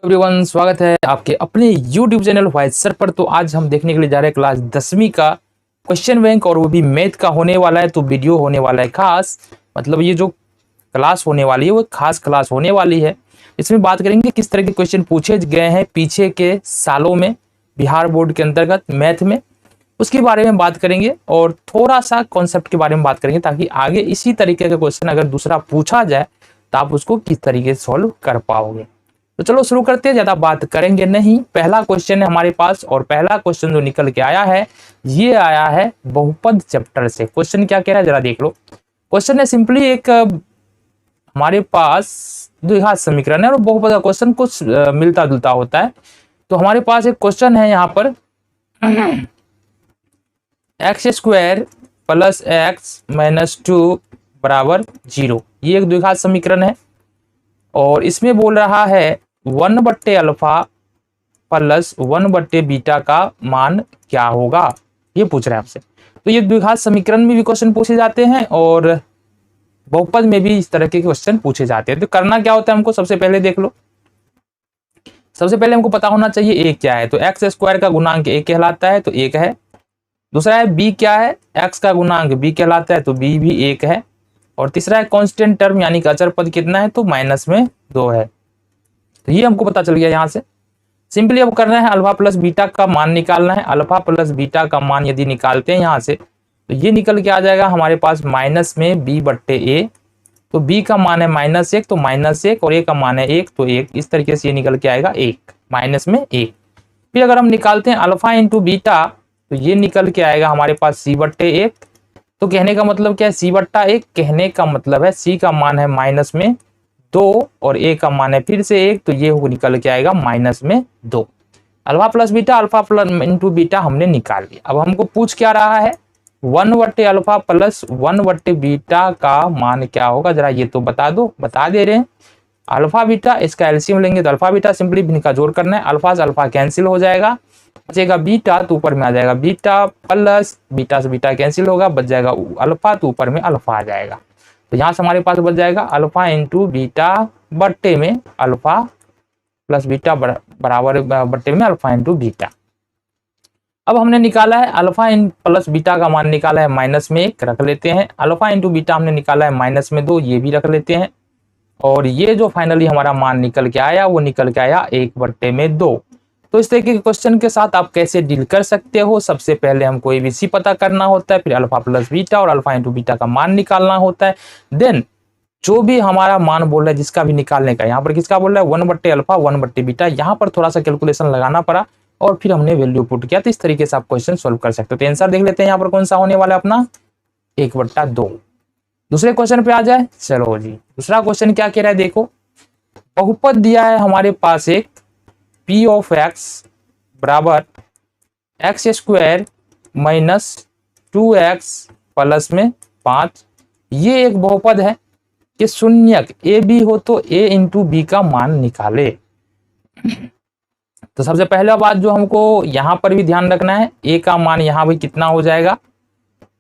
Everyone, स्वागत है आपके अपने YouTube चैनल वाइज सर पर। तो आज हम देखने के लिए जा रहे हैं क्लास 10वीं का क्वेश्चन बैंक, और वो भी मैथ का होने वाला है। तो वीडियो होने वाला है खास, मतलब ये जो क्लास होने वाली है वो खास क्लास होने वाली है। इसमें बात करेंगे किस तरह के क्वेश्चन पूछे गए हैं पीछे के सालों में बिहार बोर्ड के अंतर्गत मैथ में, उसके बारे में बात करेंगे और थोड़ा सा कॉन्सेप्ट के बारे में बात करेंगे, ताकि आगे इसी तरीके का क्वेश्चन अगर दूसरा पूछा जाए तो आप उसको किस तरीके से सॉल्व कर पाओगे। तो चलो शुरू करते हैं, ज्यादा बात करेंगे नहीं। पहला क्वेश्चन है हमारे पास, और पहला क्वेश्चन जो निकल के आया है ये आया है बहुपद चैप्टर से। क्वेश्चन क्या कह रहा है जरा देख लो। क्वेश्चन है सिंपली एक हमारे पास द्विघात समीकरण है, और बहुपद का क्वेश्चन कुछ मिलता जुलता होता है। तो हमारे पास एक क्वेश्चन है यहाँ पर x square plus x minus 2 बराबर 0। ये एक द्विघात समीकरण है, और इसमें बोल रहा है 1/अल्फा प्लस 1/बीटा का मान क्या होगा, ये पूछ रहे हैं आपसे। तो ये द्विघात समीकरण में भी क्वेश्चन पूछे जाते हैं और बहुपद में भी इस तरह के क्वेश्चन पूछे जाते हैं। तो करना क्या होता है हमको, सबसे पहले देख लो। सबसे पहले हमको पता होना चाहिए ए क्या है। तो एक्स स्क्वायर का गुणांक ए कहलाता है, तो एक है। दूसरा है बी क्या है, एक्स का गुणांक बी कहलाता है, तो बी भी एक है। और तीसरा है कांस्टेंट टर्म यानी कि अचर पद कितना है, तो माइनस में 2 है। तो ये हमको पता चल गया यहाँ से। सिंपली अब करना है अल्फा प्लस बीटा का मान निकालना है। अल्फा प्लस बीटा का मान यदि निकालते हैं यहाँ से, तो ये निकल के आ जाएगा हमारे पास माइनस में b/a। तो b का मान है -1, तो -1, और a का मान है 1, तो 1। इस तरीके से ये निकल के आएगा 1 माइनस में 1। फिर अगर हम निकालते हैं अल्फा इंटू बीटा, तो ये निकल के आएगा हमारे पास c/1। तो कहने का मतलब क्या है, c/1। कहने का मतलब है c का मान है -2 और a का मान है फिर से 1, तो ये निकल के आएगा -2। Alpha plus beta, alpha plus into beta हमने निकाल लिया। अब हमको पूछ क्या रहा है, 1/अल्फा प्लस 1/बीटा का मान क्या होगा, जरा ये तो बता दो। बता दे रहे हैं अल्फा बीटा, इसका एलसीएम लेंगे तो अल्फा बीटा, सिंपली इनका जोड़ करना है। अल्फा से अल्फा कैंसिल हो जाएगा, बचेगा बीटा, तो ऊपर में आ जाएगा बीटा प्लस बीटा से बीटा कैंसिल होगा, बच जाएगा अल्फा, तो ऊपर में अल्फा आ जाएगा। तो यहाँ से हमारे पास बच जाएगा अल्फा इंटू बीटा बट्टे में अल्फा प्लस बीटा बराबर बट्टे में अल्फा इंटू बीटा। अब हमने निकाला है अल्फा इन प्लस बीटा का मान निकाला है -1, रख लेते हैं। अल्फा इंटू बीटा हमने निकाला है -2, ये भी रख लेते हैं। और ये जो फाइनली हमारा मान निकल के आया वो निकल के आया 1/2। तो इस तरीके के क्वेश्चन के साथ आप कैसे डील कर सकते हो, सबसे पहले हमको एबीसी पता करना होता है, फिर अल्फा प्लस बीटा और अल्फा इंटू बीटा का मान निकालना होता है। देन जो भी हमारा मान बोल रहा है जिसका भी निकालने का, यहाँ पर किसका बोल रहा है 1/अल्फा 1/बीटा, यहाँ पर थोड़ा सा कैलकुलेशन लगाना पड़ा और फिर हमने वैल्यू पुट किया। तो इस तरीके से आप क्वेश्चन सोल्व कर सकते हो। तो आंसर देख लेते हैं यहाँ पर कौन सा होने वाला है अपना 1/2। दूसरे क्वेश्चन पे आ जाए। चलो जी, दूसरा क्वेश्चन क्या कह रहा है देखो। बहुपद दिया है हमारे पास एक p ऑफ x बराबर x square minus 2x plus में 5। ये एक बहुपद है कि शून्यक a b हो तो a इंटू बी का मान निकाले। तो सबसे पहला बात जो हमको यहाँ पर भी ध्यान रखना है, a का मान यहाँ भी कितना हो जाएगा,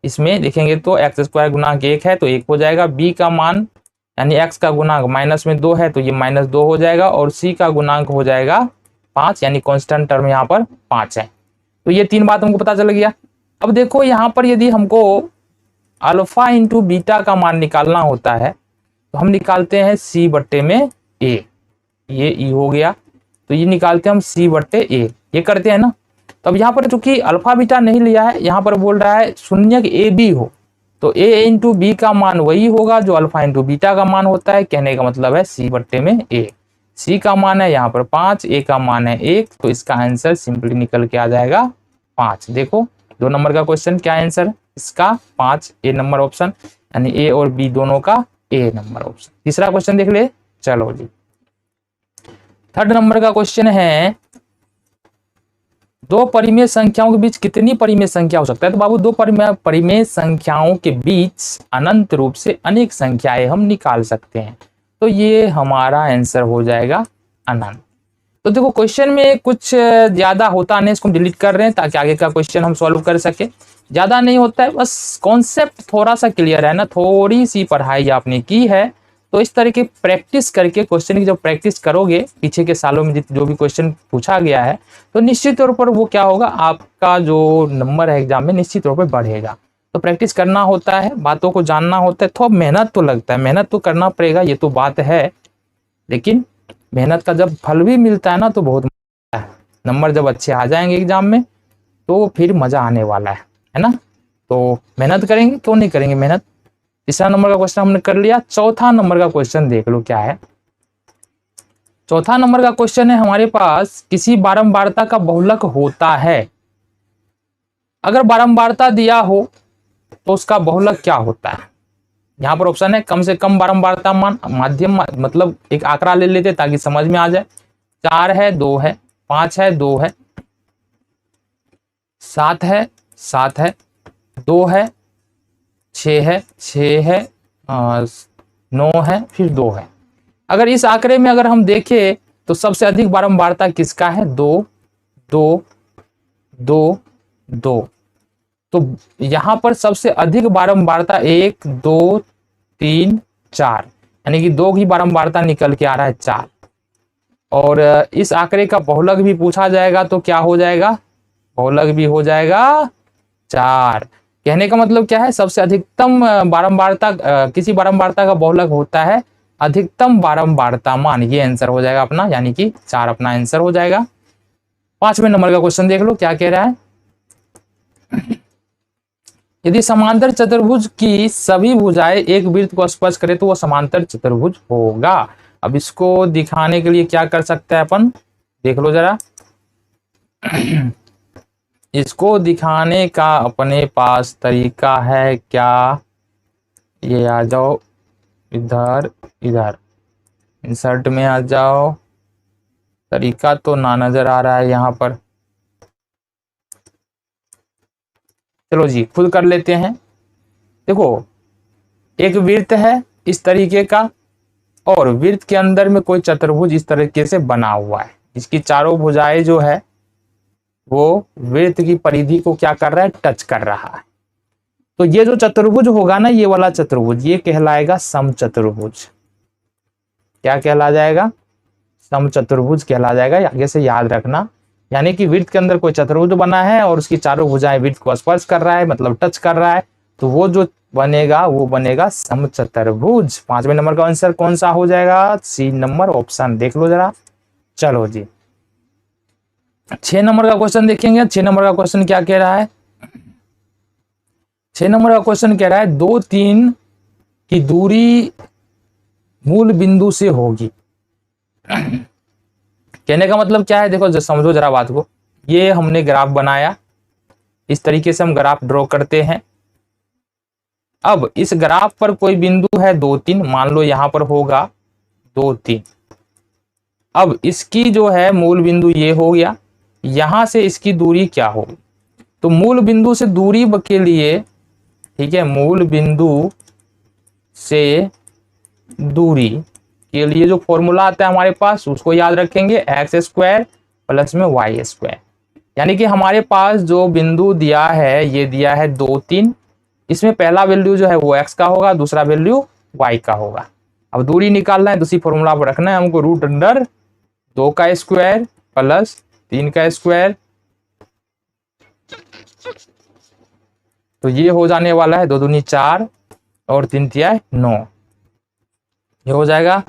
इसमें देखेंगे तो एक्स स्क्वायर गुणांक 1 है तो 1 हो जाएगा। b का मान यानी x का गुणांक -2 है तो ये -2 हो जाएगा, और c का गुणांक हो जाएगा 5 यानी कांस्टेंट टर्म यहाँ पर 5 है। तो ये 3 बात हमको पता चल गया। अब देखो यहाँ पर यदि हमको अल्फा इंटू बीटा का मान निकालना होता है तो हम निकालते हैं c/a। ये e हो गया, तो ये निकालते हैं हम c/a, ये करते हैं ना। तो अब यहाँ पर चूंकि अल्फा बीटा नहीं लिया है, यहाँ पर बोल रहा है शून्यक a b हो तो a इंटू बी का मान वही होगा जो अल्फा इंटू बीटा का मान होता है। कहने का मतलब है c/a। c का मान है यहाँ पर 5, a का मान है 1, तो इसका आंसर सिंपली निकल के आ जाएगा 5। देखो 2 नंबर का क्वेश्चन क्या आंसर इसका 5, a नंबर ऑप्शन, यानी a और b दोनों का a नंबर ऑप्शन। तीसरा क्वेश्चन देख ले। चलो जी, 3rd नंबर का क्वेश्चन है 2 परिमेय संख्याओं के बीच कितनी परिमेय संख्या हो सकता है। तो बाबू 2 परिमेय संख्याओं के बीच अनंत रूप से अनेक संख्याएं हम निकाल सकते हैं। तो ये हमारा आंसर हो जाएगा अनंत। तो देखो क्वेश्चन में कुछ ज्यादा होता नहीं, इसको डिलीट कर रहे हैं ताकि आगे का क्वेश्चन हम सॉल्व कर सके। ज्यादा नहीं होता है, बस कॉन्सेप्ट थोड़ा सा क्लियर है ना, थोड़ी सी पढ़ाई आपने की है तो इस तरह की प्रैक्टिस करके क्वेश्चन की जब प्रैक्टिस करोगे पीछे के सालों में जो भी क्वेश्चन पूछा गया है, तो निश्चित तौर पर वो क्या होगा, आपका जो नंबर है एग्जाम में निश्चित तौर पर बढ़ेगा। तो प्रैक्टिस करना होता है, बातों को जानना होता है, थोड़ा मेहनत तो लगता है, मेहनत तो करना पड़ेगा, ये तो बात है, लेकिन मेहनत का जब फल भी मिलता है ना तो बहुत मजा है। नंबर जब अच्छे आ जाएंगे एग्जाम में तो फिर मजा आने वाला है ना। तो मेहनत करेंगे, क्यों नहीं करेंगे मेहनत। तीसरा नंबर का क्वेश्चन हमने कर लिया। चौथा नंबर का क्वेश्चन देख लो क्या है। चौथा नंबर का क्वेश्चन है हमारे पास, किसी बारंबारता का बहुलक होता है। अगर बारंबारता दिया हो तो उसका बहुलक क्या होता है। यहाँ पर ऑप्शन है कम से कम बारंबारता मान, माध्यम मतलब एक आंकड़ा ले लेते ताकि समझ में आ जाए। 4 है, 2 है, 5 है, 2 है, 7 है, 7 है, 2 है, 6 है, 6 है, 9 है, फिर 2 है। अगर इस आंकड़े में अगर हम देखें तो सबसे अधिक बारंबारता किसका है, 2, 2, 2, 2। तो यहां पर सबसे अधिक बारंबारता 1, 2, 3, 4, यानी कि 2 की बारंबारता निकल के आ रहा है 4। और इस आंकड़े का बहुलक भी पूछा जाएगा तो क्या हो जाएगा, बहुलक भी हो जाएगा 4। कहने का मतलब क्या है, सबसे अधिकतम बारंबारता किसी बारंबारता का बहुलक होता है अधिकतम बारंबारता मान, ये आंसर हो जाएगा अपना, यानी कि 4 अपना आंसर हो जाएगा। 5वें नंबर का क्वेश्चन देख लो क्या कह रहा है। यदि समांतर चतुर्भुज की सभी भुजाएं एक वृत्त को स्पर्श करे तो वह समांतर चतुर्भुज होगा। अब इसको दिखाने के लिए क्या कर सकते हैं अपन, देख लो जरा। इसको दिखाने का अपने पास तरीका है क्या, ये आ जाओ इधर, इधर इंसर्ट में आ जाओ। तरीका तो ना नजर आ रहा है यहाँ पर, चलो जी खुद कर लेते हैं। देखो एक वृत्त है इस तरीके का, और वृत्त के अंदर में कोई चतुर्भुज इस तरीके से बना हुआ है, इसकी चारों भुजाएं जो है वो वृत्त की परिधि को क्या कर रहा है, टच कर रहा है। तो ये जो चतुर्भुज होगा ना, ये वाला चतुर्भुज, ये कहलाएगा समचतुर्भुज। क्या कहला जाएगा, समचतुर्भुज कहला जाएगा, आगे से याद रखना। यानी कि वृत्त के अंदर कोई चतुर्भुज बना है और उसकी चारों भुजाएं वृत्त को स्पर्श कर रहा है, मतलब टच कर रहा है, तो वो जो बनेगा वो बनेगा समचतुर्भुज। 5वें नंबर का आंसर कौन सा हो जाएगा, सी नंबर ऑप्शन, देख लो जरा। चलो जी 6 नंबर का क्वेश्चन देखेंगे। 6 नंबर का क्वेश्चन क्या कह रहा है, 6 नंबर का क्वेश्चन कह रहा है 2, 3 की दूरी मूल बिंदु से होगी। कहने का मतलब क्या है, देखो समझो जरा बात को। ये हमने ग्राफ बनाया, इस तरीके से हम ग्राफ ड्रॉ करते हैं। अब इस ग्राफ पर कोई बिंदु है 2, 3, मान लो यहां पर होगा 2, 3। अब इसकी जो है मूल बिंदु ये हो गया, यहां से इसकी दूरी क्या होगी, तो मूल बिंदु से दूरी के लिए, ठीक है, मूल बिंदु से दूरी के लिए जो फॉर्मूला आता है हमारे पास उसको याद रखेंगे, x² प्लस में y²। यानी कि हमारे पास जो बिंदु दिया है ये दिया है 2, 3, इसमें पहला वैल्यू जो है वो x का होगा, दूसरा वैल्यू y का होगा। अब दूरी निकालना है, दूसरी फॉर्मूला पर रखना है हमको, √2 का स्क्वायर प्लस 3 का स्क्वायर, तो ये हो जाने वाला है 2 दूनी 4 और 3 तिया 9, ये हो जाएगा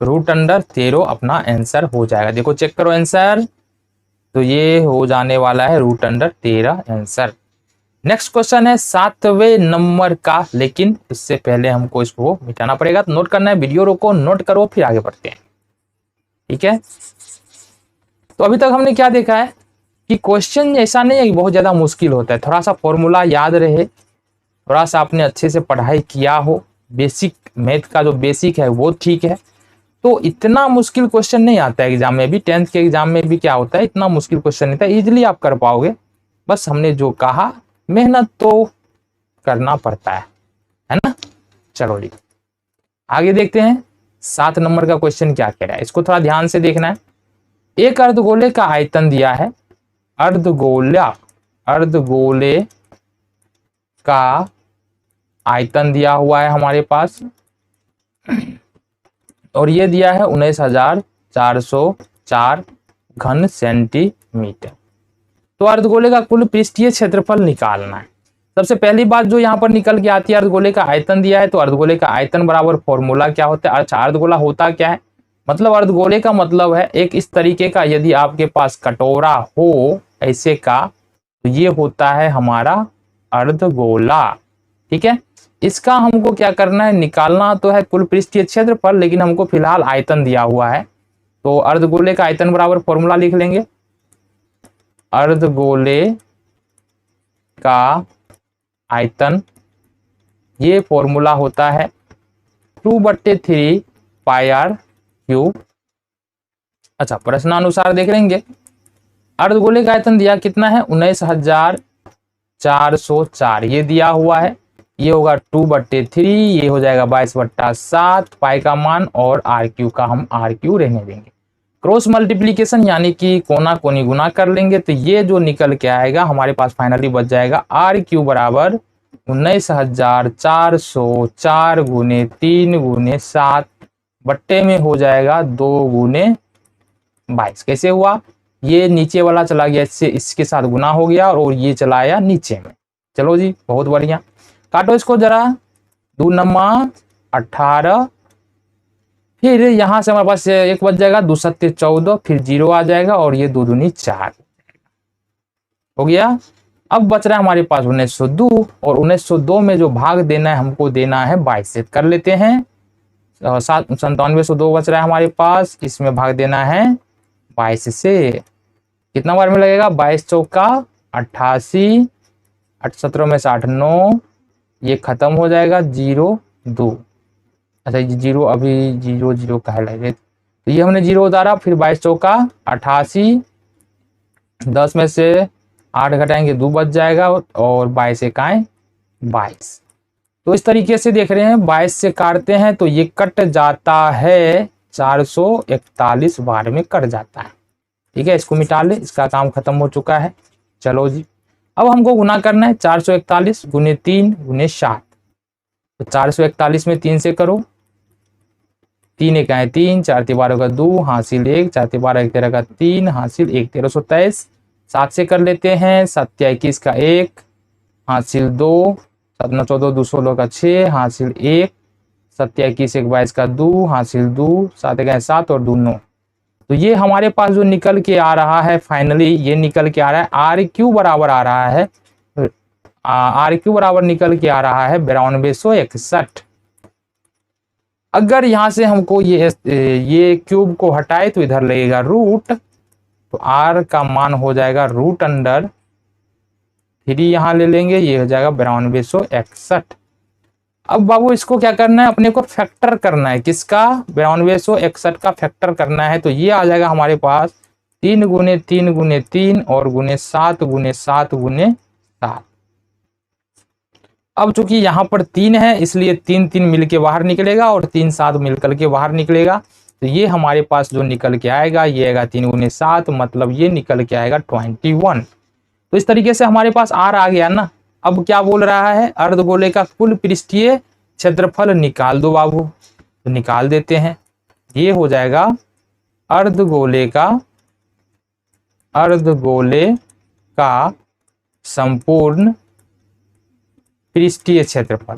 √13 अपना आंसर हो जाएगा। देखो चेक करो आंसर, तो ये हो जाने वाला है √13 आंसर। नेक्स्ट क्वेश्चन है 7वें नंबर का, लेकिन इससे पहले हमको इसको मिटाना पड़ेगा, तो नोट करना है, वीडियो रोको, नोट करो, फिर आगे बढ़ते हैं, ठीक है। तो अभी तक हमने क्या देखा है कि क्वेश्चन ऐसा नहीं है कि बहुत ज्यादा मुश्किल होता है, थोड़ा सा फॉर्मूला याद रहे, थोड़ा सा आपने अच्छे से पढ़ाई किया हो, बेसिक मैथ का जो बेसिक है वो ठीक है, तो इतना मुश्किल क्वेश्चन नहीं आता है एग्जाम में भी। 10th के एग्जाम में भी क्या होता है, इतना मुश्किल क्वेश्चन नहीं था, इजीली आप कर पाओगे। बस हमने जो कहा, मेहनत तो करना पड़ता है ना। चलो जी आगे देखते हैं 7 नंबर का क्वेश्चन क्या कह रहा है, इसको थोड़ा ध्यान से देखना है। एक अर्धगोले का आयतन दिया है, अर्धगोले का आयतन दिया हुआ है हमारे पास, और ये दिया है 19,404 घन सेंटीमीटर। तो अर्धगोले का कुल पृष्ठीय क्षेत्रफल निकालना है। सबसे पहली बात जो यहाँ पर निकल के आती है, अर्धगोले का आयतन दिया है, तो अर्धगोले का आयतन बराबर फॉर्मूला क्या होता है। अच्छा, अर्धगोला होता क्या है, मतलब अर्धगोले का मतलब है एक इस तरीके का, यदि आपके पास कटोरा हो ऐसे का, तो ये होता है हमारा अर्धगोला। ठीक है, इसका हमको क्या करना है, निकालना तो है कुल पृष्ठीय क्षेत्रफल, लेकिन हमको फिलहाल आयतन दिया हुआ है। तो अर्धगोले का आयतन बराबर फॉर्मूला लिख लेंगे, अर्धगोले का आयतन, ये फॉर्मूला होता है 2/3 पाई आर क्यूब। अच्छा, प्रश्नानुसार देख लेंगे, अर्धगोले का आयतन दिया कितना है, 19,404 ये दिया हुआ है। ये होगा 2/3, ये हो जाएगा 22/7 पाई का मान, और आर क्यू का हम आर क्यू रहने देंगे। क्रॉस मल्टीप्लीकेशन यानी कि कोना कोनी गुना कर लेंगे, तो ये जो निकल के आएगा हमारे पास फाइनली बच जाएगा आर क्यू बराबर 19,404 गुने 3 गुने 7 बट्टे में हो जाएगा 2 गुने 22। कैसे हुआ, ये नीचे वाला चला गया, इससे इसके साथ गुना हो गया और ये चला आया नीचे में। चलो जी, बहुत बढ़िया, काटो इसको जरा, 2 नमा 18, फिर यहां से हमारे पास एक बच जाएगा, 2 सत्ते 14, फिर 0 आ जाएगा और ये 2 दूनी 4 हो गया। अब बच रहा है हमारे पास 1902, और 1902 में जो भाग देना है हमको देना है 22 से। कर लेते हैं, 9702 बच रहा है हमारे पास, इसमें भाग देना है 22 से। कितना बार में लगेगा, 22 चौका 88, 17 में से 8 9, ये खत्म हो जाएगा 0 2। अच्छा, ये 0 अभी 0 0 कह लगे, तो ये हमने 0 उतारा, फिर 22 चौका 88, 10 में से 8 घटाएंगे 2 बच जाएगा, और 22 इकाएं 22। तो इस तरीके से देख रहे हैं, 22 से काटते हैं तो ये कट जाता है 441 बार में कट जाता है। ठीक है, इसको मिटा ले, इसका काम खत्म हो चुका है। चलो जी, अब हमको गुना करना है 441 गुने 3 गुने 7। तो 441 में 3 से करो, 3 इकाएं 3, 4 12 का 2 हासिल 1, 4 12 13 का 3 हासिल 1, 1323। 7 से कर लेते हैं, 7 21 का 1 हासिल 2, 7 9 14 2 16 का 6 हासिल 1, 7 21 1 22 का 2 हासिल 2, 7 इकाएं 7 और 2 9। तो ये हमारे पास जो निकल के आ रहा है फाइनली, ये निकल के आ रहा है आर क्यू बराबर आ रहा है, आर क्यू बराबर निकल के आ रहा है 9261। अगर यहां से हमको ये क्यूब को हटाए तो इधर लगेगा रूट, तो आर का मान हो जाएगा √3 यहां ले लेंगे, ये हो जाएगा 9261। अब बाबू इसको क्या करना है, अपने को फैक्टर करना है, किसका, 9261 का फैक्टर करना है। तो ये आ जाएगा हमारे पास 3 गुने 3 गुने 3 और गुने 7 गुने 7 गुने 7। अब चूंकि यहाँ पर 3 है, इसलिए 3 3 मिल के बाहर निकलेगा और 3 7 मिलकर के बाहर निकलेगा। तो ये हमारे पास जो निकल के आएगा, ये आएगा 3 गुने 7, मतलब ये निकल के आएगा 21। तो इस तरीके से हमारे पास आर आ गया ना। अब क्या बोल रहा है, अर्धगोले का कुल पृष्ठीय क्षेत्रफल निकाल दो बाबू। तो निकाल देते हैं, ये हो जाएगा अर्धगोले का संपूर्ण पृष्ठीय क्षेत्रफल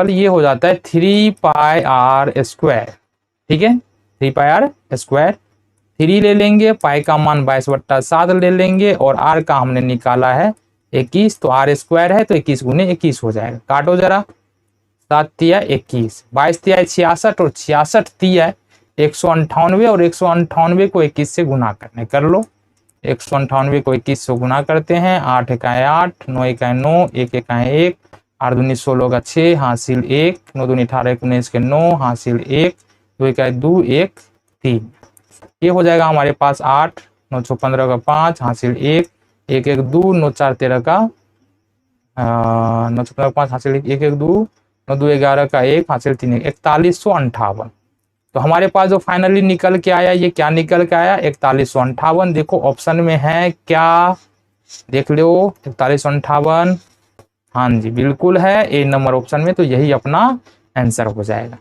ये हो जाता है 3 पाई आर स्क्वायर। ठीक है, 3 पाई आर स्क्वायर, 3 ले लेंगे, पाई का मान 22/7 ले लेंगे, और आर का हमने निकाला है 21, तो आर स्क्वायर है तो 21 गुने 21 हो जाएगा। काटो जरा, 7 तिया 21, 22 तिया 66 और 66 तिया 198, और 198 को 21 से गुना करने कर लो। 198 को 21 से गुना करते हैं, 8 इकाएं 8, 9 इकाएं 9, 1 इकाएं 1, 8 दूनी 16 का 6 हासिल 1, 9 दूनी 18 19 के 9 हासिल 1, 2 इकाएं 2 1 3। ये हो जाएगा हमारे पास 8, 9 6 15 का 5 हासिल 1, 1 1 2, 9 4 13 का 9 6 15 5 हासिल 1 1 2, 9 2 11 का 1 हासिल 3 4158। तो हमारे पास जो फाइनली निकल के आया, ये क्या निकल के आया, 4158। देखो ऑप्शन में है क्या, देख लो 4158, हाँ जी बिल्कुल है, ए नंबर ऑप्शन में। तो यही अपना आंसर हो जाएगा।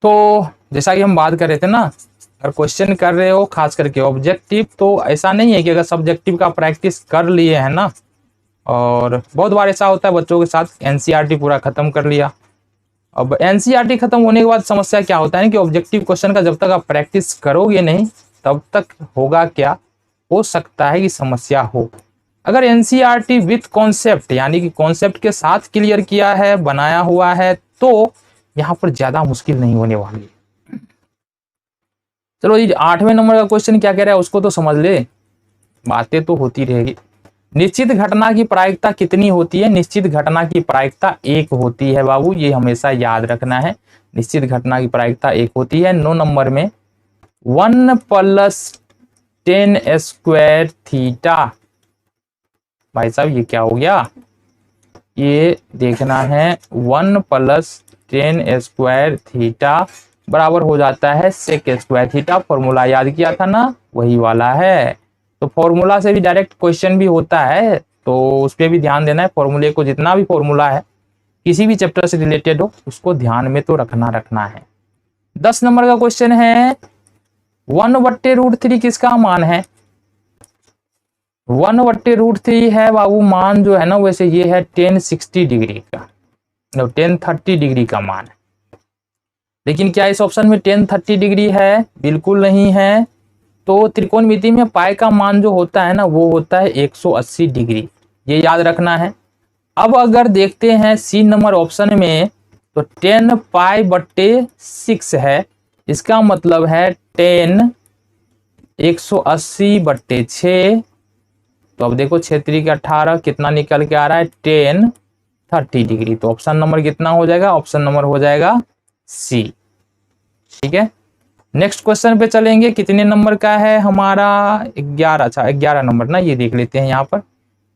तो जैसा कि हम बात कर रहे थे ना, अगर क्वेश्चन कर रहे हो खास करके ऑब्जेक्टिव, तो ऐसा नहीं है कि अगर सब्जेक्टिव का प्रैक्टिस कर लिए है ना, और बहुत बार ऐसा होता है बच्चों के साथ, एनसीईआरटी पूरा खत्म कर लिया। अब एनसीईआरटी खत्म होने के बाद समस्या क्या होता है कि ऑब्जेक्टिव क्वेश्चन का जब तक आप प्रैक्टिस करोगे नहीं तब तक होगा क्या, हो सकता है कि समस्या हो। अगर एनसीईआरटी विथ कॉन्सेप्ट यानी कि कॉन्सेप्ट के साथ क्लियर किया है, बनाया हुआ है, तो यहाँ पर ज्यादा मुश्किल नहीं होने वाली है। चलो ये 8वें नंबर का क्वेश्चन क्या कह रहा है उसको तो समझ ले, बातें तो होती रहेगी। निश्चित घटना की प्रायिकता कितनी होती है? निश्चित घटना की प्रायिकता 1 होती है बाबू, ये हमेशा याद रखना है। निश्चित घटना की प्रायिकता 1 होती है। 9 नंबर में 1 + 10 स्क्वायर थीटा, भाई साहब ये क्या हो गया, ये देखना है 1 + 10 स्क्वायर थीटा बराबर हो जाता है सेक स्क्वायर थीटा। फॉर्मूला याद किया था ना, वही वाला है। तो फॉर्मूला से भी डायरेक्ट क्वेश्चन भी होता है, तो उस पर भी ध्यान देना है। फॉर्मूले को जितना भी फॉर्मूला है किसी भी चैप्टर से रिलेटेड हो उसको ध्यान में तो रखना है। 10 नंबर का क्वेश्चन है 1/√3 किसका मान है? 1/√3 है बाबू मान जो है ना, वैसे ये है 1060 डिग्री का, 1030 डिग्री का मान है। लेकिन क्या इस ऑप्शन में 1030 डिग्री है? बिल्कुल नहीं है। तो त्रिकोणमिति में पाई का मान जो होता है ना वो होता है 180 डिग्री, ये याद रखना है। अब अगर देखते हैं सी नंबर ऑप्शन में, तो 10 पाई/6 है, इसका मतलब है 10 180/6। तो अब देखो 6 × 18 कितना निकल के आ रहा है, 1030 डिग्री। तो ऑप्शन नंबर कितना हो जाएगा? ऑप्शन नंबर हो जाएगा सी। ठीक है, नेक्स्ट क्वेश्चन पे चलेंगे। कितने नंबर का है हमारा? 11। अच्छा 11 नंबर ना, ये देख लेते हैं यहाँ पर।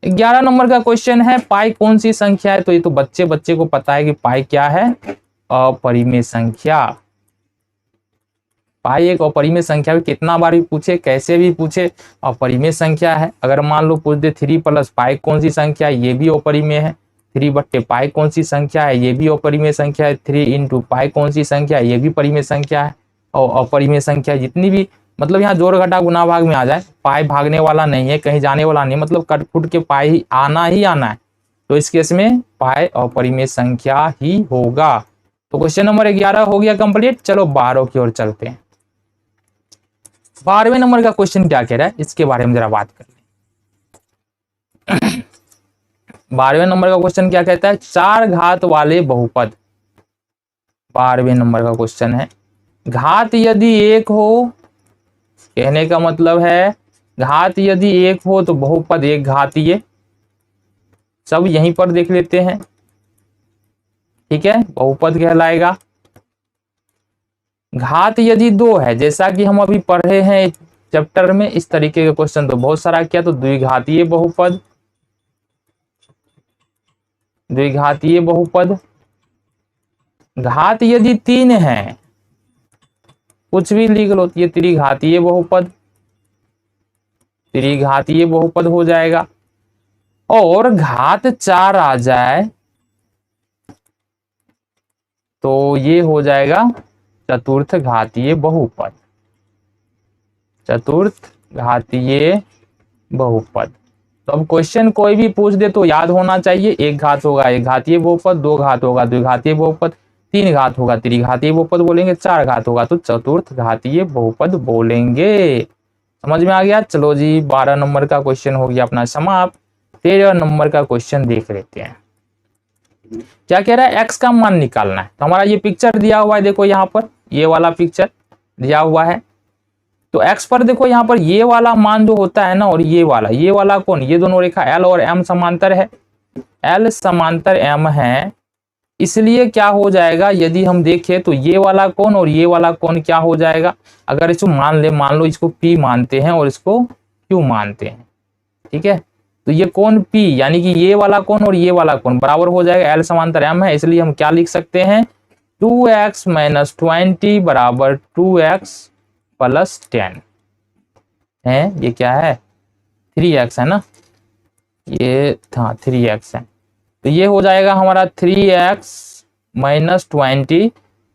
11 नंबर का क्वेश्चन है पाई कौन सी संख्या है? तो ये तो बच्चे को पता है कि पाई क्या है, अपरिमेय संख्या। पाई एक अपरिमेय संख्या है, कितना बार भी पूछे कैसे भी पूछे अपरिमेय संख्या है। अगर मान लो पूछ दे 3 + पाई कौन सी संख्या है, ये भी अपरिमेय है। 3/पाई कौन सी संख्या है, ये भी अपरिमेय संख्या है। 3 × पाई कौन सी संख्या है, ये भी परिमेय संख्या है। और अपरिमेय संख्या जितनी भी, मतलब यहाँ जोड़ घटा गुना भाग में आ जाए, पाई भागने वाला नहीं है, कहीं जाने वाला नहीं, मतलब कट फुट के पाई ही आना है। तो इस केस में पाई अपरिमेय संख्या ही होगा। तो क्वेश्चन नंबर 11 हो गया कंप्लीट। चलो 12 की ओर चलते हैं। 12वें नंबर का क्वेश्चन क्या कह रहा है इसके बारे में जरा बात कर लें। 12वें नंबर का क्वेश्चन क्या कहता है? 4 घात वाले बहुपद। 12वें नंबर का क्वेश्चन है, घात यदि 1 हो, कहने का मतलब है घात यदि 1 हो तो बहुपद एक घातीय। सब यहीं पर देख लेते हैं। ठीक है, बहुपद कहलाएगा। घात यदि 2 है, जैसा कि हम अभी पढ़े हैं चैप्टर में, इस तरीके के क्वेश्चन तो बहुत सारा किया, तो द्विघातीय बहुपद। द्विघातीय बहुपद। घात यदि 3 है, कुछ भी लिख लो, ये त्रिघातीय बहुपद। त्रिघातीय बहुपद हो जाएगा। और घात 4 आ जाए तो ये हो जाएगा चतुर्थ घातीय बहुपद। चतुर्थ घातीय बहुपद। तो अब क्वेश्चन कोई भी पूछ दे तो याद होना चाहिए, 1 घात होगा एक घातीय बहुपद, 2 घात होगा द्विघातीय बहुपद, 3 घात होगा त्रिघातीय बहुपद बोलेंगे, 4 घात होगा तो चतुर्थ घातीय बहुपद बोलेंगे। समझ में आ गया? चलो जी 12 नंबर का क्वेश्चन हो गया अपना समाप्त। 13 नंबर का क्वेश्चन देख लेते हैं। क्या कह रहा है? एक्स का मान निकालना है। तो हमारा ये पिक्चर दिया हुआ है, देखो यहाँ पर ये वाला पिक्चर दिया हुआ है। तो एक्स पर देखो यहाँ पर ये वाला मान जो होता है ना, और ये वाला कौन, ये दोनों रेखा एल और एम समांतर है। एल समांतर एम है, इसलिए क्या हो जाएगा यदि हम देखें तो ये वाला कौन और ये वाला कौन क्या हो जाएगा? अगर इसको मान लो इसको पी मानते हैं और इसको क्यू मानते हैं। ठीक है, तो ये कौन पी यानी कि ये वाला कौन और ये वाला कौन बराबर हो जाएगा, एल समांतर एम है, इसलिए हम क्या लिख सकते हैं? 2x - 20 = 2x + 10 है। ये क्या है? 3x है ना, ये था 3x है। तो ये हो जाएगा हमारा 3x माइनस 20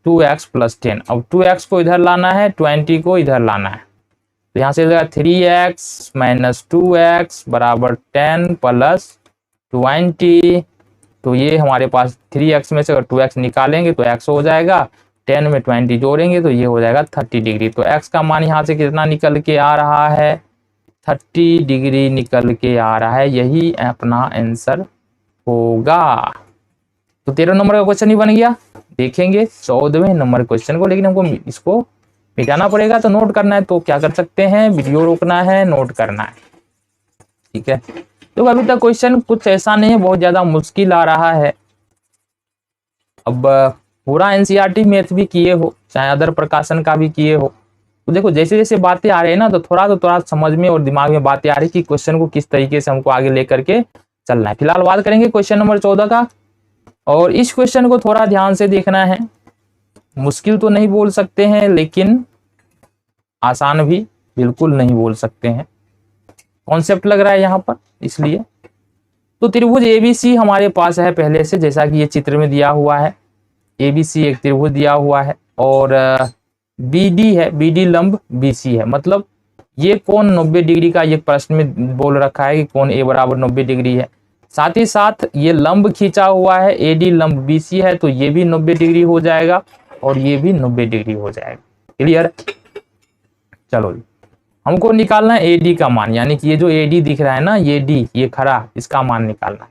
2x प्लस 10। अब 2x को इधर लाना है, 20 को इधर लाना है, तो यहाँ से 3x माइनस 2x बराबर 10 प्लस 20। तो ये हमारे पास 3x में से अगर 2x निकालेंगे तो x हो जाएगा, 10 में 20 जोड़ेंगे तो ये हो जाएगा 30 डिग्री। तो x का मान यहाँ से कितना निकल के आ रहा है, 30 डिग्री निकल के आ रहा है। यही अपना आंसर होगा। तो 13 नंबर का क्वेश्चन ही बन गया। देखेंगे 14वें नंबर क्वेश्चन को, लेकिन हमको इसको मिटाना पड़ेगा, तो नोट करना है। तो क्या कर सकते हैं, वीडियो रोकना है, नोट करना है, ठीक है। तो अभी तक क्वेश्चन कुछ ऐसा नहीं है, बहुत ज्यादा मुश्किल आ रहा है। अब पूरा एनसीईआरटी मैथ भी किए हो, चाहे अदर प्रकाशन का भी किए हो, तो देखो जैसे जैसे बातें आ रही है ना, तो थोड़ा समझ में और दिमाग में बातें आ रही कि क्वेश्चन को किस तरीके से हमको आगे लेकर के चलना है। फिलहाल बात करेंगे क्वेश्चन नंबर 14 का, और इस क्वेश्चन को थोड़ा ध्यान से देखना है। मुश्किल तो नहीं बोल सकते हैं, लेकिन आसान भी बिल्कुल नहीं बोल सकते हैं। कॉन्सेप्ट लग रहा है यहाँ पर, इसलिए। तो त्रिभुज एबीसी हमारे पास है पहले से, जैसा कि ये चित्र में दिया हुआ है। एबीसी एक त्रिभुज दिया हुआ है, और बीडी है, बीडी लंब बीसी है। मतलब ये कोण 90 डिग्री का ये प्रश्न में बोल रखा है कि कोण ए बराबर 90 डिग्री है। साथ ही साथ ये लंब खींचा हुआ है, एडी लंब बीसी है, तो ये भी 90 डिग्री हो जाएगा और ये भी 90 डिग्री हो जाएगा। क्लियर। चलो जी, हमको निकालना है एडी का मान, यानी कि ये जो एडी दिख रहा है ना, ये डी, ये खड़ा, इसका मान निकालना है।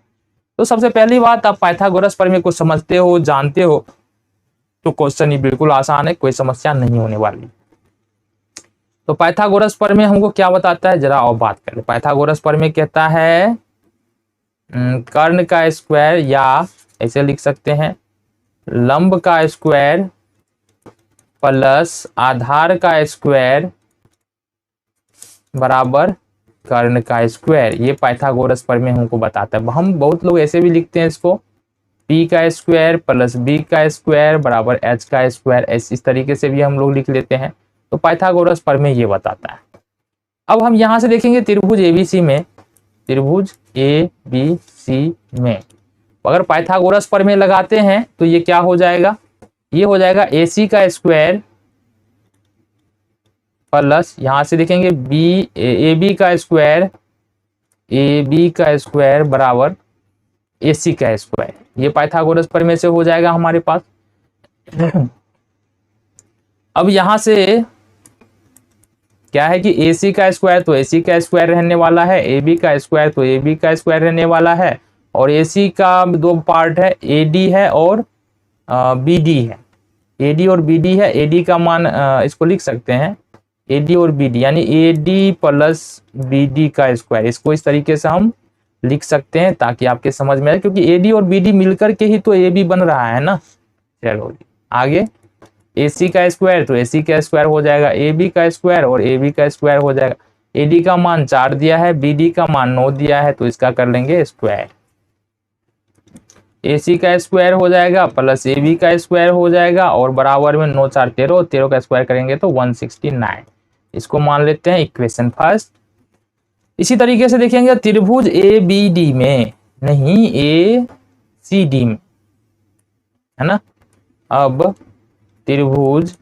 तो सबसे पहली बात, आप पाइथागोरस प्रमेय को समझते हो, जानते हो, तो क्वेश्चन ही बिल्कुल आसान है, कोई समस्या नहीं होने वाली। तो पाइथागोरस प्रमेय हमको क्या बताता है, जरा और बात करें। पाइथागोरस प्रमेय कहता है कर्ण का स्क्वायर, या ऐसे लिख सकते हैं लंब का स्क्वायर प्लस आधार का स्क्वायर बराबर कर्ण का स्क्वायर। ये पाइथागोरस प्रमेय हमको बताता है। हम बहुत लोग ऐसे भी लिखते हैं इसको, p का स्क्वायर प्लस b का स्क्वायर बराबर h का स्क्वायर, इस तरीके से भी हम लोग लिख लेते हैं। तो पाइथागोरस प्रमेय ये बताता है। अब हम यहां से देखेंगे त्रिभुज एबीसी में, त्रिभुज एबीसी में अगर पाइथागोरस प्रमेय लगाते हैं तो ये क्या हो जाएगा, ये हो जाएगा ac का स्क्वायर प्लस यहां से देखेंगे ab का स्क्वायर, ab का स्क्वायर बराबर ac का स्क्वायर। ये पाइथागोरस प्रमेय से हो जाएगा हमारे पास। अब यहां से क्या है कि AC का स्क्वायर तो AC का स्क्वायर रहने वाला है, AB का स्क्वायर तो AB का स्क्वायर रहने वाला है, और AC का दो पार्ट है, AD है और BD है। AD और BD है। AD का मान इसको लिख सकते हैं AD और BD, यानी AD प्लस BD का स्क्वायर, इसको इस तरीके से हम लिख सकते हैं ताकि आपके समझ में आए, क्योंकि AD और BD मिलकर के ही तो AB बन रहा है ना। चलो आगे, AC का स्क्वायर तो AC का स्क्वायर हो जाएगा, AB का स्क्वायर और AB का स्क्वायर हो जाएगा। AD का मान 4 दिया है, BD का मान 9 दिया है, तो इसका कर लेंगे स्क्वायर। AC का स्क्वायर हो जाएगा प्लस AB का स्क्वायर हो जाएगा, और बराबर में 9 4 13, 13 का स्क्वायर करेंगे तो 169। इसको मान लेते हैं इक्वेशन फर्स्ट। इसी तरीके से देखेंगे त्रिभुज ABD में, नहीं ACD में, है ना। अब त्रिभुज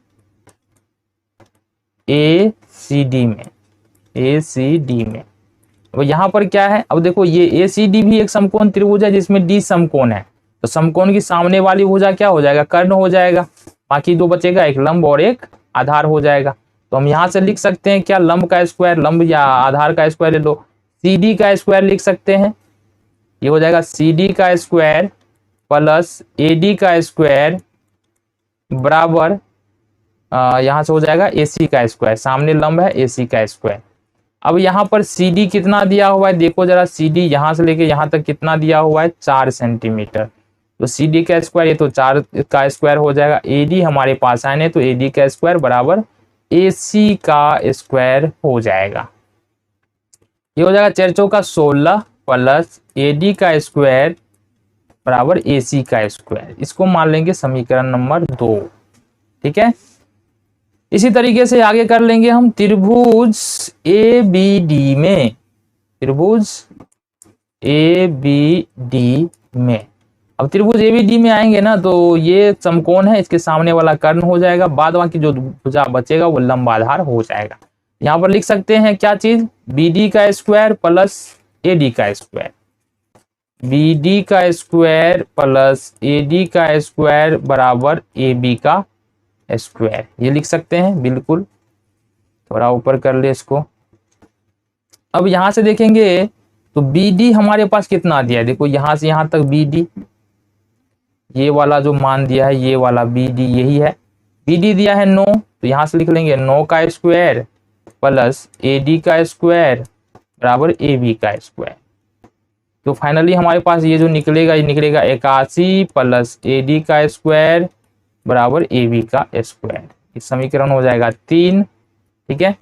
ACD में, ACD में अब यहाँ पर क्या है, अब देखो ये ACD भी एक समकोण त्रिभुज है जिसमें D समकोण है, तो समकोण की सामने वाली भुजा क्या हो जाएगा, कर्ण हो जाएगा। बाकी दो बचेगा, एक लंब और एक आधार हो जाएगा। तो हम यहाँ से लिख सकते हैं क्या, लंब का स्क्वायर, लंब या आधार का स्क्वायर ले लो, CD का स्क्वायर लिख सकते हैं। ये हो जाएगा CD का स्क्वायर प्लस AD का स्क्वायर बराबर यहाँ से हो जाएगा AC का स्क्वायर, सामने लंब है AC का स्क्वायर। अब यहाँ पर CD कितना दिया हुआ है, देखो जरा, CD यहाँ से लेके यहाँ तक कितना दिया हुआ है, 4 सेंटीमीटर। तो CD का स्क्वायर, ये तो 4 का स्क्वायर हो जाएगा। AD हमारे पास आए, तो AD का स्क्वायर बराबर AC का स्क्वायर हो जाएगा। ये हो जाएगा 4 चौका 16 प्लस AD का स्क्वायर बराबर AC का स्क्वायर। इसको मान लेंगे समीकरण नंबर 2, ठीक है। इसी तरीके से आगे कर लेंगे हम त्रिभुज ABD में, त्रिभुज ABD में अब त्रिभुज एबीडी में आएंगे ना तो ये समकोण है, इसके सामने वाला कर्ण हो जाएगा, बाद बाकी जो भुजा बचेगा वो लंब आधार हो जाएगा। यहाँ पर लिख सकते हैं क्या चीज, बीडी का स्क्वायर प्लस एडी का स्क्वायर, बीडी का स्क्वायर प्लस एडी का स्क्वायर बराबर एबी का स्क्वायर, ये लिख सकते हैं बिल्कुल। थोड़ा ऊपर कर ले इसको। अब यहां से देखेंगे तो बीडी हमारे पास कितना दिया है, देखो यहां से यहां तक बीडी, ये वाला जो मान दिया है ये वाला बीडी यही है, बीडी दिया है 9, तो यहां से लिख लेंगे 9 का स्क्वायर प्लस एडी का स्क्वायर बराबर एबी का स्क्वायर। तो फाइनली हमारे पास ये जो निकलेगा, ये निकलेगा 81 प्लस एडी का स्क्वायर बराबर एबी का स्क्वायर, इस समीकरण हो जाएगा 3। ठीक है,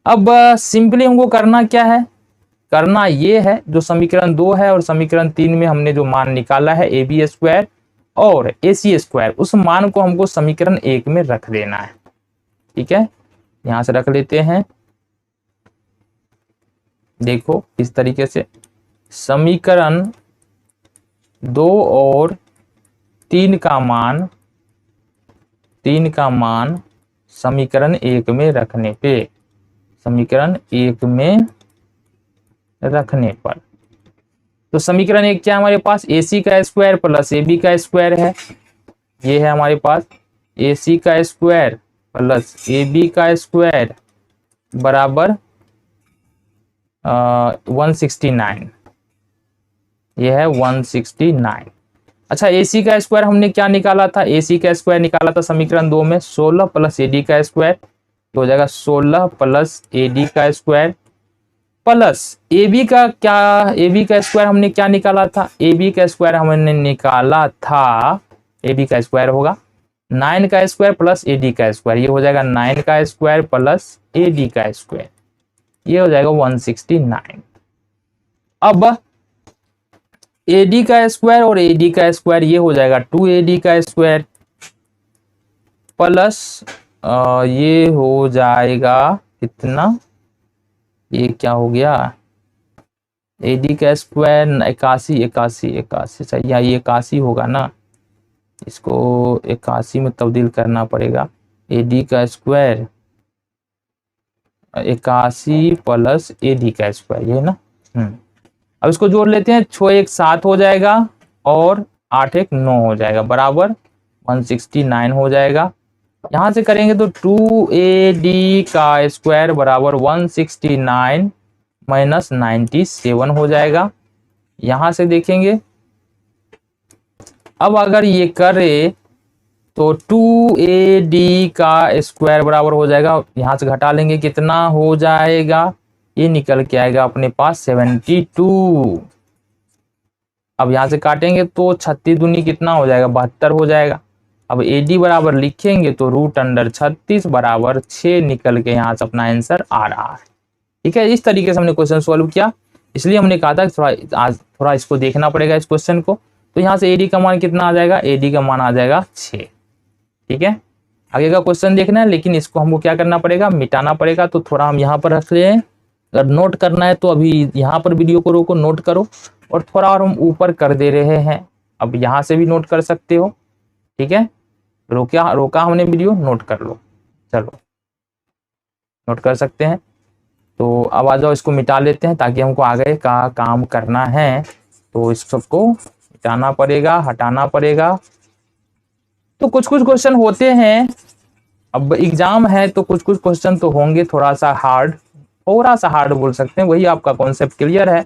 अब सिंपली हमको करना क्या है, करना ये है जो समीकरण 2 है और समीकरण 3 में हमने जो मान निकाला है ए बी स्क्वायर और ए सी स्क्वायर, उस मान को हमको समीकरण 1 में रख देना है। ठीक है, यहां से रख लेते हैं, देखो इस तरीके से समीकरण 2 और 3 का मान समीकरण 1 में रखने पे, समीकरण 1 में रखने पर, तो समीकरण 1 क्या है हमारे पास, ए सी का स्क्वायर प्लस ए बी का स्क्वायर है, ये है हमारे पास ए सी का स्क्वायर प्लस ए बी का स्क्वायर बराबर 169, ये है 169। अच्छा, ए सी का स्क्वायर हमने क्या निकाला था, ए सी का स्क्वायर निकाला था समीकरण 2 में 16 प्लस ए डी का स्क्वायर, तो हो जाएगा 16 प्लस ए डी का स्क्वायर प्लस ए बी का क्या, ए बी का स्क्वायर हमने क्या निकाला था, ए बी का स्क्वायर हमने निकाला था, ए बी का स्क्वायर होगा 9 का स्क्वायर प्लस ए डी का स्क्वायर, ये हो जाएगा 9 का स्क्वायर प्लस ए डी का स्क्वायर, ये हो जाएगा 169। अब ए डी का स्क्वायर और ए डी का स्क्वायर ये हो जाएगा 2AD का स्क्वायर प्लस ये हो जाएगा कितना, ये क्या हो गया, ए डी का स्क्वायर 81 सही, ये 81 होगा ना, इसको 81 में तब्दील करना पड़ेगा, ए डी का स्क्वायर 81 प्लस ए डी का स्क्वायर, ये ना। अब इसको जोड़ लेते हैं, 6 1 7 हो जाएगा और 8 1 9 हो जाएगा बराबर 169 हो जाएगा। यहां से करेंगे तो 2AD का स्क्वायर बराबर 169 माइनस 97 हो जाएगा। यहां से देखेंगे, अब अगर ये करे तो 2AD का स्क्वायर बराबर हो जाएगा, यहां से घटा लेंगे कितना हो जाएगा, ये निकल के आएगा अपने पास 72। अब यहां से काटेंगे तो 36 दूनी कितना हो जाएगा, 72 हो जाएगा। अब AD बराबर लिखेंगे तो √36 बराबर 6 निकल के यहाँ से अपना आंसर आ रहा है। ठीक है, इस तरीके से हमने क्वेश्चन सॉल्व किया, इसलिए हमने कहा था थोड़ा इसको देखना पड़ेगा इस क्वेश्चन को। तो यहाँ से AD का मान कितना आ जाएगा, AD का मान आ जाएगा 6। ठीक है, आगे का क्वेश्चन देखना है, लेकिन इसको हमको क्या करना पड़ेगा, मिटाना पड़ेगा। तो थोड़ा हम यहाँ पर रख लें, अगर नोट करना है तो अभी यहाँ पर वीडियो को रोको, नोट करो, और थोड़ा और हम ऊपर कर दे रहे हैं, अब यहाँ से भी नोट कर सकते हो। ठीक है, रोका हमने वीडियो, नोट कर लो, चलो नोट कर सकते हैं। तो अब आ जाओ, इसको मिटा लेते हैं ताकि हमको आगे का काम करना है, तो इस सबको मिटाना पड़ेगा, हटाना पड़ेगा। तो कुछ कुछ क्वेश्चन होते हैं, अब एग्जाम है तो कुछ कुछ क्वेश्चन तो होंगे थोड़ा सा हार्ड बोल सकते हैं, वही आपका कॉन्सेप्ट क्लियर है,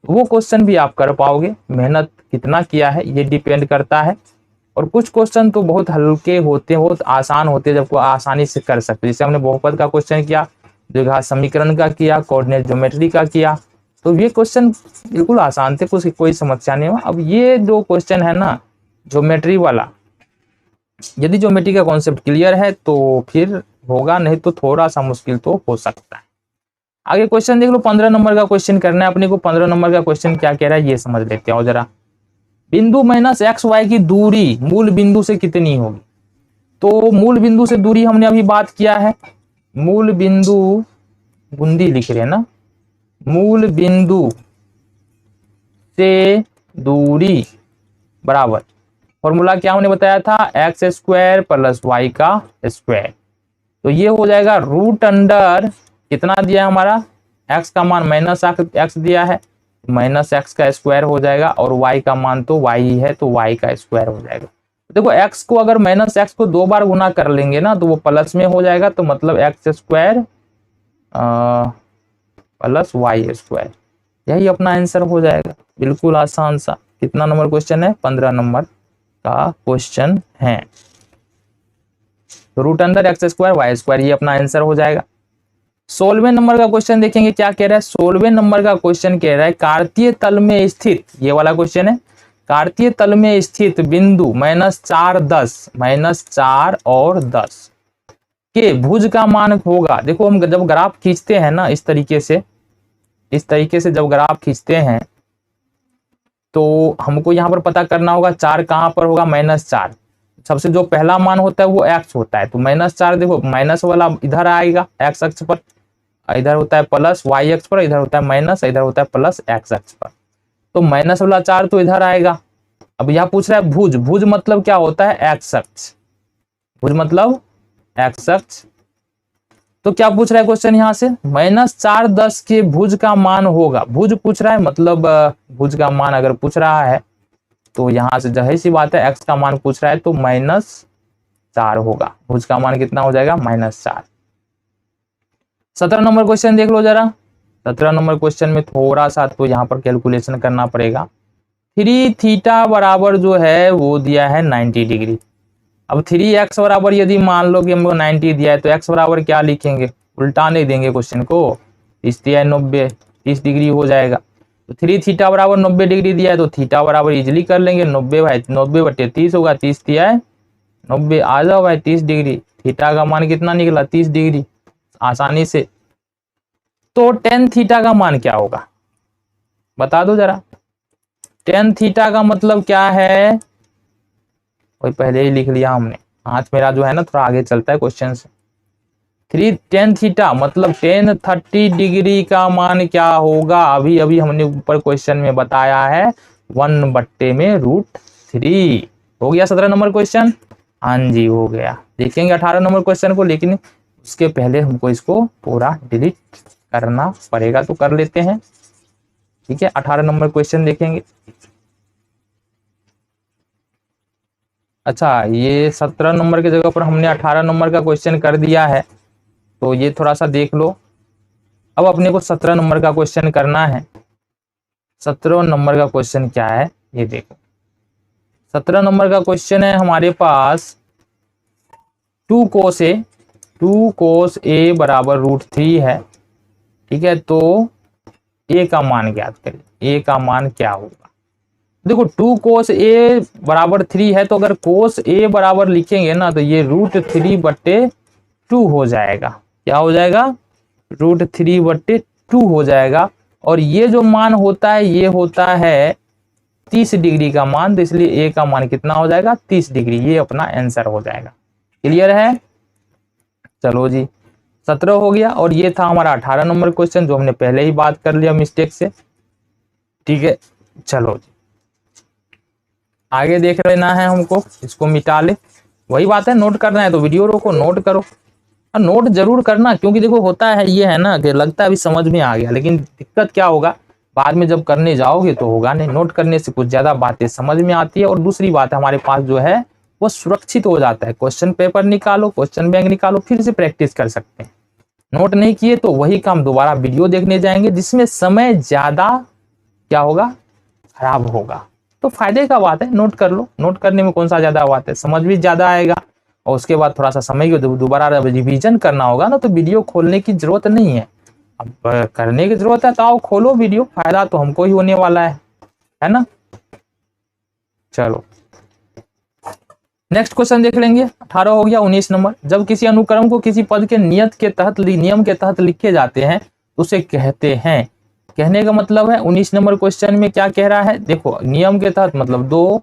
वो क्वेश्चन भी आप कर पाओगे। मेहनत कितना किया है ये डिपेंड करता है, और कुछ क्वेश्चन तो बहुत हल्के होते हैं, बहुत आसान होते हैं, जब आसानी से कर सकते हैं। जैसे हमने बहुपद का क्वेश्चन किया, द्विघात समीकरण का किया, कोऑर्डिनेट ज्योमेट्री का किया, तो ये क्वेश्चन बिल्कुल आसान थे, कोई समस्या नहीं हुआ। अब ये जो क्वेश्चन है ना ज्योमेट्री वाला, यदि ज्योमेट्री का कॉन्सेप्ट क्लियर है तो फिर होगा, नहीं तो थोड़ा सा मुश्किल तो हो सकता है। आगे क्वेश्चन देख लो, 15 नंबर का क्वेश्चन करना है अपने को। 15 नंबर का क्वेश्चन क्या कह रहा है ये समझ लेते हो जरा। बिंदु माइनस XY की दूरी मूल बिंदु से कितनी होगी। तो मूल बिंदु से दूरी हमने अभी बात किया है, मूल बिंदु बूंदी लिख रहे हैं ना, मूल बिंदु से दूरी बराबर, फॉर्मूला क्या हमने बताया था, एक्स स्क्वायर प्लस वाई का स्क्वायर। तो ये हो जाएगा रूट अंडर कितना दिया है हमारा, एक्स का मान माइनस एक्स दिया है, माइनस एक्स का स्क्वायर हो जाएगा, और वाई का मान तो वाई ही है तो वाई का स्क्वायर हो जाएगा। देखो एक्स को अगर माइनस एक्स को 2 बार गुना कर लेंगे ना तो वो प्लस में हो जाएगा, तो मतलब x square plus y square, यही अपना आंसर हो जाएगा। बिल्कुल आसान सा। कितना नंबर क्वेश्चन है, 15 नंबर का क्वेश्चन है। तो root under x square y square ये अपना आंसर हो जाएगा। 16वें नंबर का क्वेश्चन देखेंगे क्या कह रहा है। 16वें नंबर का क्वेश्चन कह रहा है कार्तीय तल में स्थित, ये वाला क्वेश्चन है, कार्तीय तल में स्थित बिंदु -4 10 -4 और 10 के भुज का मान होगा। देखो हम जब ग्राफ खींचते हैं ना इस तरीके से जब ग्राफ खींचते हैं तो हमको यहाँ पर पता करना होगा 4 कहाँ पर होगा, -4। सबसे जो पहला मान होता है वो एक्स होता है, तो -4 देखो माइनस वाला इधर आएगा एक्स अक्ष पर, इधर होता है प्लस वाई अक्ष पर, इधर होता है माइनस, इधर होता है प्लस एक्स अक्ष पर, तो माइनस वाला 4 तो इधर आएगा। अब यह पूछ रहा है भुज, भुज मतलब क्या होता है, एक्स अक्ष, भुज मतलब एक्स अक्ष। तो क्या पूछ रहा है क्वेश्चन यहाँ से, -4 10 के भुज का मान होगा, भुज पूछ रहा है मतलब भुज का मान अगर पूछ रहा है तो यहाँ से जाहिर सी बात है एक्स का मान पूछ रहा है तो -4 होगा, भुज का मान कितना हो जाएगा, -4। 17 नंबर क्वेश्चन देख लो जरा। 17 नंबर क्वेश्चन में थोड़ा सा तो यहाँ पर कैलकुलेशन करना पड़ेगा। 3 थीटा बराबर जो है वो दिया है 90 डिग्री। अब 3x बराबर यदि मान लो कि हमको 90 दिया है तो x बराबर क्या लिखेंगे, उल्टा नहीं देंगे क्वेश्चन को, 30 दिया है 90, 30 डिग्री हो जाएगा। तो 3 थीटा बराबर 90 डिग्री दिया है तो थीटा बराबर इजिली कर लेंगे, 90 भाई 90 बटे 30 होगा, 30 दिया है 90, आ जाओ भाई 30 डिग्री, थीटा का मान कितना निकला 30 डिग्री आसानी से। तो tan थीटा का मान क्या होगा बता दो जरा, tan थीटा का मतलब क्या है, वही पहले ही लिख लिया हमने, हाथ मेरा जो है ना थोड़ा आगे चलता है क्वेश्चन से। 3 tan थीटा मतलब tan 30 डिग्री का मान क्या होगा, अभी अभी हमने ऊपर क्वेश्चन में बताया है 1/√3 हो गया। 17 नंबर क्वेश्चन, हाँ जी हो गया। देखेंगे 18 नंबर क्वेश्चन को, लेकिन उसके पहले हमको इसको पूरा डिलीट करना पड़ेगा, तो कर लेते हैं, ठीक है। 18 नंबर क्वेश्चन देखेंगे। अच्छा ये 17 नंबर की जगह पर हमने 18 नंबर का क्वेश्चन कर दिया है, तो ये थोड़ा सा देख लो। अब अपने को 17 नंबर का क्वेश्चन करना है। 17 नंबर का क्वेश्चन क्या है ये देखो। 17 नंबर का क्वेश्चन है हमारे पास 2 cos A बराबर √3 है, ठीक है। तो A का मान ज्ञात करें, A का मान क्या होगा। देखो 2 cos A बराबर 3 है, तो अगर cos A बराबर लिखेंगे ना तो ये √3/2 हो जाएगा, क्या हो जाएगा, √3/2 हो जाएगा। और ये जो मान होता है ये होता है 30 डिग्री का मान, तो इसलिए A का मान कितना हो जाएगा 30 डिग्री, ये अपना आंसर हो जाएगा। क्लियर है, चलो जी 17 हो गया। और ये था हमारा 18 नंबर क्वेश्चन जो हमने पहले ही बात कर लिया मिस्टेक से, ठीक है। चलो जी आगे देख लेना है हमको, इसको मिटा ले, वही बात है, नोट करना है तो वीडियो रोको नोट करो, और नोट जरूर करना, क्योंकि देखो होता है ये है ना कि लगता है अभी समझ में आ गया, लेकिन दिक्कत क्या होगा बाद में जब करने जाओगे तो होगा नहीं। नोट करने से कुछ ज्यादा बातें समझ में आती है, और दूसरी बात है हमारे पास जो है वो सुरक्षित हो जाता है। क्वेश्चन पेपर निकालो, क्वेश्चन बैंक निकालो, फिर से प्रैक्टिस कर सकते हैं। नोट नहीं किए तो वही काम दोबारा वीडियो देखने जाएंगे, जिसमें समय ज्यादा क्या होगा, खराब होगा। तो फायदे का बात है, नोट कर लो, नोट करने में कौन सा ज्यादा बात है, समझ भी ज्यादा आएगा। और उसके बाद थोड़ा सा समय की दोबारा रिवीजन करना होगा ना, तो वीडियो खोलने की जरूरत नहीं है, अब करने की जरूरत है तो आओ खोलो वीडियो, फायदा तो हमको ही होने वाला है ना। चलो नेक्स्ट क्वेश्चन देख लेंगे। 18 हो गया। 19 नंबर, जब किसी अनुक्रम को किसी पद के नियम के तहत लिखे जाते हैं तो उसे कहते हैं, कहने का मतलब है 19 नंबर क्वेश्चन में क्या कह रहा है, देखो नियम के तहत मतलब 2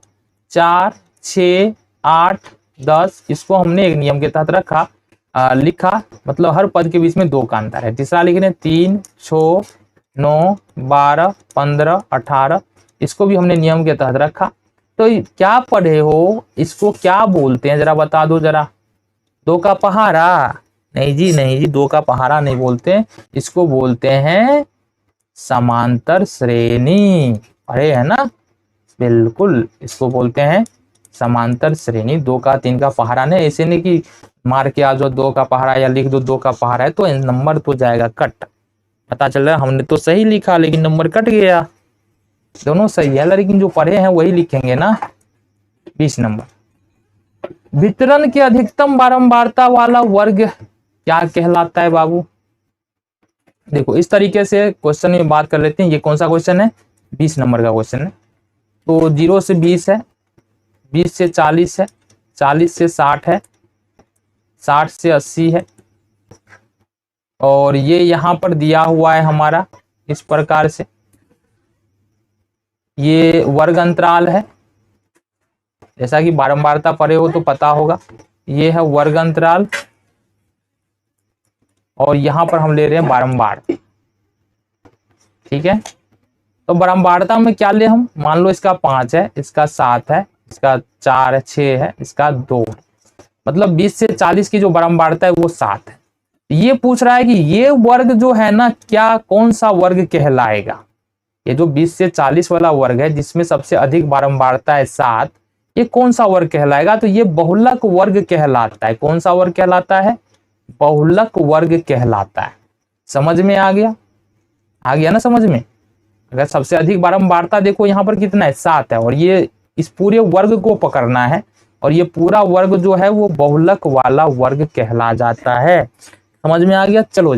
4 6 8 10, इसको हमने एक नियम के तहत रखा लिखा, मतलब हर पद के बीच में 2 का अंतर है। तीसरा लिख रहे 3 6 9 12 15 18, इसको भी हमने नियम के तहत रखा। तो क्या पढ़े हो, इसको क्या बोलते हैं जरा बता दो जरा। 2 का पहाड़ा? नहीं जी नहीं जी, 2 का पहाड़ा नहीं बोलते, इसको बोलते हैं समांतर श्रेणी। पढ़े है ना, बिल्कुल इसको बोलते हैं समांतर श्रेणी। 2 का 3 का पहाड़ा नहीं, ऐसे नहीं कि मार के आ जाओ 2 का पहाड़ा या लिख दो 2 का पहाड़ा है तो नंबर तो जाएगा कट। पता चल रहा है हमने तो सही लिखा लेकिन नंबर कट गया। दोनों सही है लेकिन जो पढ़े हैं वही लिखेंगे ना। 20 नंबर, वितरण की अधिकतम बारंबारता वाला वर्ग क्या कहलाता है बाबू? देखो इस तरीके से क्वेश्चन में बात कर लेते हैं। ये कौन सा क्वेश्चन है? 20 नंबर का क्वेश्चन है। तो 0 से 20 है, 20 से 40 है, 40 से 60 है, 60 से 80 है, और ये यहाँ पर दिया हुआ है हमारा इस प्रकार से। ये वर्ग अंतराल है, जैसा कि बारंबारता पढ़े हो तो पता होगा। ये है वर्ग अंतराल और यहाँ पर हम ले रहे हैं बारंबार। ठीक है, तो बारंबारता में क्या ले हम, मान लो इसका 5 है, इसका 7 है, इसका 4 है, 6 है, इसका 2, मतलब 20 से 40 की जो बारंबारता है वो 7 है। ये पूछ रहा है कि ये वर्ग जो है ना क्या कौन सा वर्ग कहलाएगा। ये जो 20 से 40 वाला वर्ग है जिसमें सबसे अधिक बारंबारता है 7, ये कौन सा वर्ग कहलाएगा? तो ये बहुलक वर्ग कहलाता है। कौन सा वर्ग कहलाता है? बहुलक वर्ग कहलाता है। समझ में आ गया? आ गया ना समझ में? अगर सबसे अधिक बारंबारता देखो यहाँ पर कितना है, 7 है, और ये इस पूरे वर्ग को पकड़ना है और ये पूरा वर्ग जो है वो बहुलक वाला वर्ग कहला जाता है। समझ में आ गया? चलो जी।